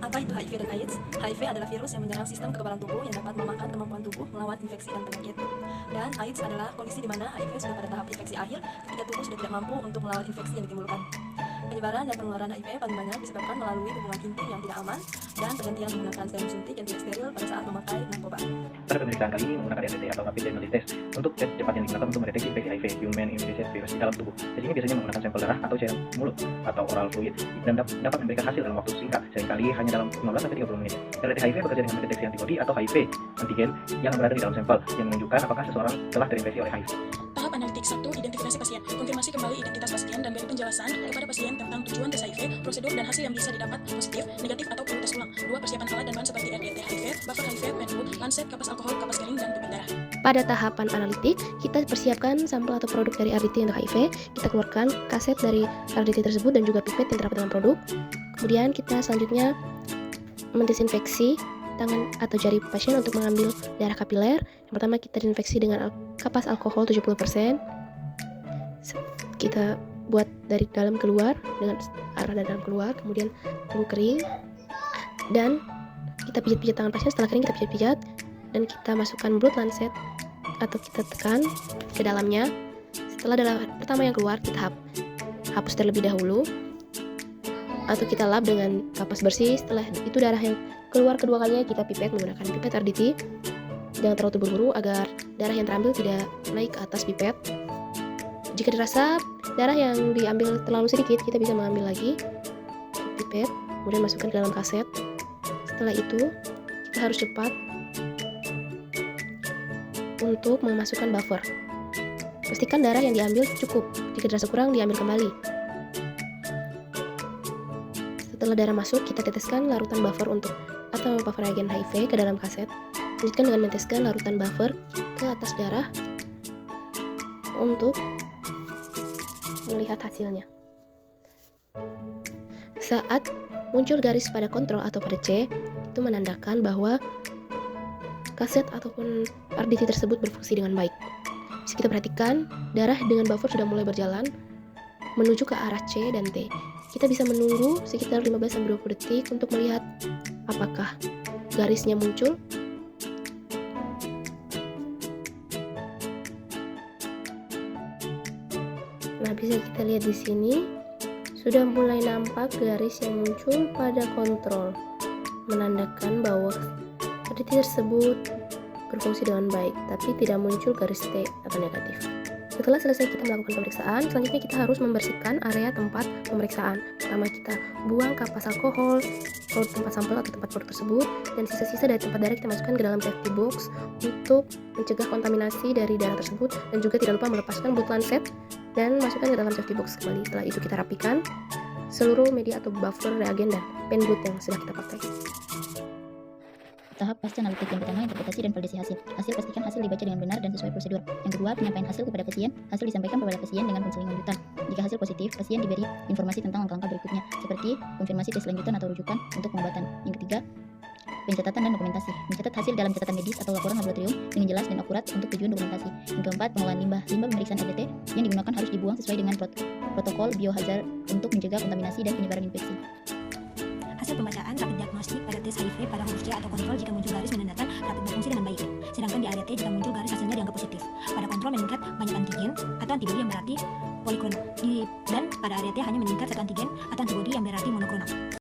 Apa itu HIV dan AIDS? HIV adalah virus yang menyerang sistem kekebalan tubuh yang dapat melemahkan kemampuan tubuh melawan infeksi dan penyakit. Dan AIDS adalah kondisi di mana HIV sudah pada tahap infeksi akhir ketika tubuh sudah tidak mampu untuk melawan infeksi yang ditimbulkan. Penyebaran dan penularan HIV paling banyak disebabkan melalui hubungan intim yang tidak aman dan pergantian menggunakan serum suntik yang tidak steril pada saat memakai narkoba. Pada pemeriksaan kali ini menggunakan RT atau Rapid Diagnostic Test untuk tes cepat yang digunakan untuk mendeteksi infeksi HIV, Human Immunodeficiency Virus, di dalam tubuh. Tes ini biasanya menggunakan sampel darah atau cairan mulut atau oral fluid dan dapat memberikan hasil dalam waktu singkat, seringkali hanya dalam 15-30 menit. RT HIV bekerja dengan mendeteksi antibodi atau HIV antigen yang berada di dalam sampel yang menunjukkan apakah seseorang telah terinfeksi oleh HIV. Tahap analitik 1, identifikasi pasien. Konfirmasi kembali identitas pasien dan beri penjelasan kepada pasien tentang tujuan tes HIV, prosedur dan hasil yang bisa didapat, positif, negatif atau perlu tes ulang. 2. Persiapan alat dan bahan seperti RDT HIV, buffer HIV, penwood, lancet, kapas alkohol, kapas galing, dan pipet darah. Pada tahapan analitik, kita persiapkan sampel atau produk dari RDT untuk HIV, kita keluarkan kaset dari RDT tersebut dan juga pipet yang terdapat dalam produk. Kemudian kita selanjutnya mendesinfeksi tangan atau jari pasien untuk mengambil darah kapiler. Yang pertama kita desinfeksi dengan kapas alkohol 70%. Kita buat dari dalam keluar dengan arah dari dalam keluar, kemudian tunggu kering dan kita pijat-pijat tangan pasien. Setelah kering kita pijat-pijat dan kita masukkan blood lancet atau kita tekan ke dalamnya. Setelah darah pertama yang keluar, kita hapus terlebih dahulu atau kita lap dengan kapas bersih. Setelah itu darah yang keluar kedua kalinya kita pipet menggunakan pipet RDT. Jangan terlalu terburu-buru agar darah yang terambil tidak naik ke atas pipet. Jika dirasa darah yang diambil terlalu sedikit, kita bisa mengambil lagi pipet, kemudian masukkan ke dalam kaset. Setelah itu kita harus cepat untuk memasukkan buffer. Pastikan darah yang diambil cukup. Jika dirasa kurang, diambil kembali. Setelah darah masuk, kita teteskan larutan buffer atau buffer agen HIV ke dalam kaset. Lanjutkan dengan meneteskan larutan buffer ke atas darah untuk melihat hasilnya. Saat muncul garis pada kontrol atau pada C, itu menandakan bahwa kaset ataupun RDT tersebut berfungsi dengan baik. Bisa kita perhatikan, darah dengan buffer sudah mulai berjalan menuju ke arah C dan T. Kita bisa menunggu sekitar 15-20 detik untuk melihat apakah garisnya muncul. Nah, bisa kita lihat di sini sudah mulai nampak garis yang muncul pada kontrol, menandakan bahwa RDT tersebut berfungsi dengan baik, tapi tidak muncul garis T atau negatif. Setelah selesai kita melakukan pemeriksaan, selanjutnya kita harus membersihkan area tempat pemeriksaan. Pertama kita buang kapas alkohol, tempat sampel atau tempat produk tersebut, dan sisa-sisa dari tempat darah kita masukkan ke dalam safety box untuk mencegah kontaminasi dari darah tersebut, dan juga tidak lupa melepaskan blood lancet dan masukkan ke dalam safety box kembali. Setelah itu kita rapikan seluruh media atau buffer, reagen, dan pen blood yang sudah kita pakai. Tahap pasca analitik yang pertama, interpretasi dan validasi hasil. Pastikan hasil dibaca dengan benar dan sesuai prosedur. Yang kedua, penyampaian hasil kepada pasien. Hasil disampaikan kepada pasien dengan konseling lanjutan. Jika hasil positif, pasien diberi informasi tentang langkah-langkah berikutnya, seperti konfirmasi tes lanjutan atau rujukan untuk pengobatan. Yang ketiga, pencatatan dan dokumentasi. Mencatat hasil dalam catatan medis atau laporan laboratorium dengan jelas dan akurat untuk tujuan dokumentasi. Yang keempat, pengolahan limbah. Limbah pemeriksaan RDT yang digunakan harus dibuang sesuai dengan protokol biohazard untuk mencegah kontaminasi dan penyebaran infeksi. Hasil pembacaan rapid diagnostik pada tes HIV pada huruf C atau kontrol jika muncul garis menandakan rapid berfungsi dengan baik. Sedangkan di RDT jika muncul garis hasilnya dianggap positif. Pada kontrol meningkat banyak antigen atau antibodi yang berarti poliklonal. Dan pada RDT hanya meningkat satu antigen atau antibodi yang berarti monoklonal.